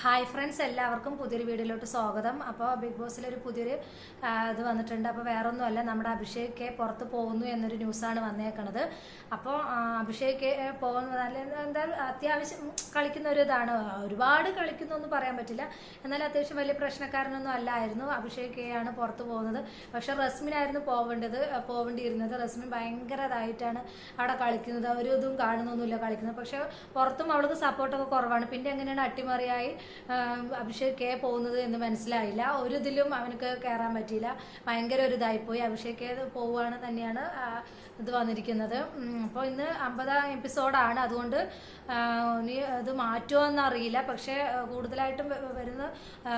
Hi friends, എല്ലാവർക്കും പുതിയൊരു വീഡിയോയിലോട്ട് സ്വാഗതം. അപ്പോൾ ബിഗ് ബോസിലൊരു പുതിയൊരു ഇത് വന്നിട്ടുണ്ട്. അപ്പോൾ വേറൊന്നുമല്ല, നമ്മുടെ അഭിഷേക് പുറത്ത് പോകുന്നു എന്നൊരു ന്യൂസാണ് വന്നേക്കണത്. അപ്പോൾ അഭിഷേക് പോകുന്നത് എന്തായാലും അത്യാവശ്യം കളിക്കുന്ന ഒരു ഇതാണ്. ഒരുപാട് കളിക്കുന്നൊന്നും പറയാൻ പറ്റില്ല, എന്നാലും അത്യാവശ്യം വലിയ പ്രശ്നക്കാരനൊന്നും അല്ലായിരുന്നു. അഭിഷേക് ആണ് പുറത്ത് പോകുന്നത്. പക്ഷെ റസ്മിനായിരുന്നു പോവേണ്ടിയിരുന്നത്. റസ്മിൻ ഭയങ്കരതായിട്ടാണ് അവിടെ കളിക്കുന്നത്. ഒരു ഇതും കാണുന്നൊന്നുമില്ല കളിക്കുന്നത്. പക്ഷെ പുറത്തും അവൾക്ക് സപ്പോർട്ടൊക്കെ കുറവാണ്. പിന്നെ എങ്ങനെയാണ് അട്ടിമറിയായി അഭിഷേക് പോകുന്നത് എന്ന് മനസ്സിലായില്ല. ഒരു ഇതിലും അവനക്ക് കയറാൻ പറ്റിയില്ല. ഭയങ്കര ഒരു ഇതായിപ്പോയി. അഭിഷേക് പോവുകയാണ് തന്നെയാണ് ഇത് വന്നിരിക്കുന്നത്. അപ്പോൾ ഇന്ന് 50ാം എപ്പിസോഡാണ്. അതുകൊണ്ട് ഇനി ഇത് മാറ്റുമോ അറിയില്ല. പക്ഷേ കൂടുതലായിട്ടും വരുന്ന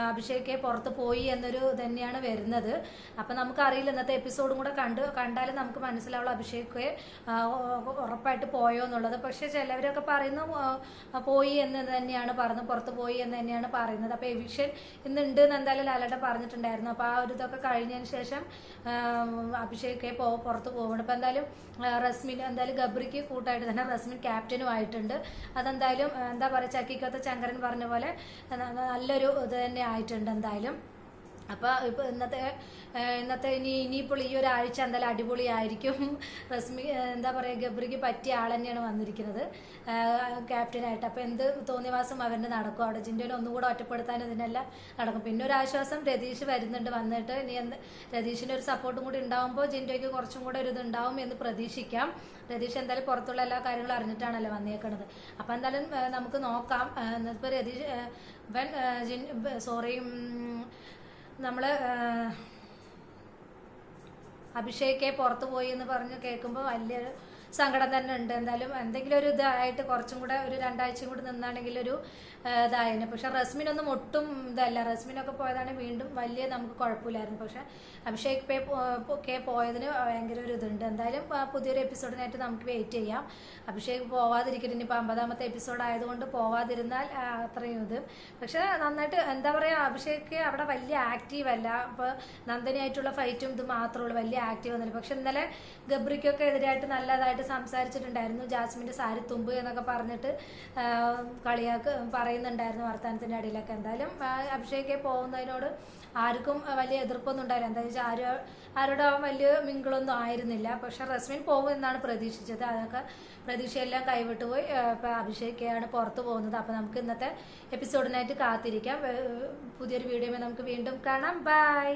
അഭിഷേക് പുറത്ത് പോയി എന്നൊരു തന്നെയാണ് വരുന്നത്. അപ്പം നമുക്കറിയില്ല, ഇന്നത്തെ എപ്പിസോഡും കൂടെ കണ്ടാലും നമുക്ക് മനസ്സിലാവുള്ളൂ അഭിഷേക് ഉറപ്പായിട്ട് പോയോ എന്നുള്ളത്. പക്ഷെ ചിലവരൊക്കെ പറയുന്നു പോയി എന്ന് തന്നെയാണ് പറയുന്നത്, പുറത്ത് പോയി എന്ന് തന്നെയാണ് പറയുന്നത്. അപ്പോൾ എവിക്ഷൻ ഇന്നുണ്ട് എന്ന് എന്തായാലും ലാലേട്ടൻ പറഞ്ഞിട്ടുണ്ടായിരുന്നു. അപ്പോൾ ആ ഒരു ഇതൊക്കെ കഴിഞ്ഞതിന് ശേഷം അഭിഷേക് പുറത്ത് പോകണം. അപ്പോൾ എന്തായാലും റസ്മിൻ എന്തായാലും ഗബ്രിക്ക് കൂട്ടായിട്ട് തന്നെ റസ്മിൻ ക്യാപ്റ്റനും ആയിട്ടുണ്ട്. അതെന്തായാലും എന്താ പറയുക, ചക്കിക്കത്തെ ശങ്കരൻ പറഞ്ഞ പോലെ നല്ലൊരു ഇത് തന്നെ ആയിട്ടുണ്ട് എന്തായാലും. അപ്പോൾ ഇപ്പോൾ ഇന്നത്തെ ഇനിയിപ്പോൾ ഈ ഒരാഴ്ച എന്തായാലും അടിപൊളിയായിരിക്കും. റസ്മി എന്താ പറയുക, ഗബ്രിക്ക് പറ്റിയ ആൾ തന്നെയാണ് വന്നിരിക്കുന്നത് ക്യാപ്റ്റനായിട്ട്. അപ്പോൾ എന്ത് തോന്നിയവാസം അവരുടെ നടക്കും. അവിടെ ജിൻഡോനെ ഒന്നുകൂടെ ഒറ്റപ്പെടുത്താൻ ഇതിനെല്ലാം നടക്കും. പിന്നെ ഒരു ആശ്വാസം രതീഷ് വരുന്നുണ്ട്. വന്നിട്ട് ഇനി രതീഷിൻ്റെ ഒരു സപ്പോർട്ടും കൂടി ഉണ്ടാകുമ്പോൾ ജിൻഡോയ്ക്ക് കുറച്ചും കൂടെ ഒരു ഇതുണ്ടാവും എന്ന് പ്രതീക്ഷിക്കാം. രതീഷ് എന്തായാലും പുറത്തുള്ള എല്ലാ കാര്യങ്ങളും അറിഞ്ഞിട്ടാണല്ലോ വന്നേക്കണത്. അപ്പം എന്തായാലും നമുക്ക് നോക്കാം. ഇപ്പോൾ രതീഷ് നമ്മൾ അഭിഷേക് പുറത്തു പോയി എന്ന് പറഞ്ഞ് കേൾക്കുമ്പോൾ വലിയൊരു സങ്കടം തന്നെ ഉണ്ട്. എന്തായാലും എന്തെങ്കിലും ഒരു ഇതായിട്ട് കുറച്ചും കൂടെ ഒരു 2 ആഴ്ചയും കൂടി നിന്നാണെങ്കിൽ ഒരു ഇതായിരുന്നു. പക്ഷെ റസ്മിനൊന്നും ഒട്ടും ഇതല്ല. റസ്മിനൊക്കെ പോയതാണെങ്കിൽ വീണ്ടും വലിയ നമുക്ക് കുഴപ്പമില്ലായിരുന്നു. പക്ഷെ അഭിഷേക് പോയതിന് ഭയങ്കര ഒരു ഇതുണ്ട്. എന്തായാലും പുതിയൊരു എപ്പിസോഡിനായിട്ട് നമുക്ക് വെയിറ്റ് ചെയ്യാം. അഭിഷേക് പോവാതിരിക്കട്ടെ. ഇനിയിപ്പോൾ 50ാമത്തെ എപ്പിസോഡ് ആയതുകൊണ്ട് പോവാതിരുന്നാൽ അത്രയും ഇത്. പക്ഷെ നന്നായിട്ട് എന്താ പറയുക, അഭിഷേക് അവിടെ വലിയ ആക്റ്റീവ് അല്ല. ഇപ്പോൾ നന്ദനിയായിട്ടുള്ള ഫൈറ്റും ഇത് മാത്രമേ ഉള്ളൂ, വലിയ ആക്റ്റീവ് ഒന്നുമില്ല. പക്ഷെ ഇന്നലെ ഗബ്രിക്കൊക്കെ എതിരായിട്ട് നല്ലതായിട്ട് സംസാരിച്ചിട്ടുണ്ടായിരുന്നു. ജാസ്മിൻ്റെ സാരി തുമ്പ് എന്നൊക്കെ പറഞ്ഞിട്ട് പറയുന്നുണ്ടായിരുന്നു വർത്തമാനത്തിൻ്റെ അടിയിലൊക്കെ. എന്തായാലും അഭിഷേക് പോകുന്നതിനോട് ആർക്കും വലിയ എതിർപ്പൊന്നും ഉണ്ടായില്ല. എന്താ വെച്ചാൽ ആരോടും വലിയ മിങ്കിളൊന്നും ആയിരുന്നില്ല. പക്ഷെ റസ്മിൻ പോകും എന്നാണ് പ്രതീക്ഷിച്ചത്. അതൊക്കെ പ്രതീക്ഷയെല്ലാം കൈവിട്ടു പോയി. ഇപ്പം അഭിഷേക്കാണ് പുറത്ത് പോകുന്നത്. അപ്പോൾ നമുക്ക് ഇന്നത്തെ എപ്പിസോഡിനായിട്ട് കാത്തിരിക്കാം. പുതിയൊരു വീഡിയോയിൽ നമുക്ക് വീണ്ടും കാണാം. ബൈ.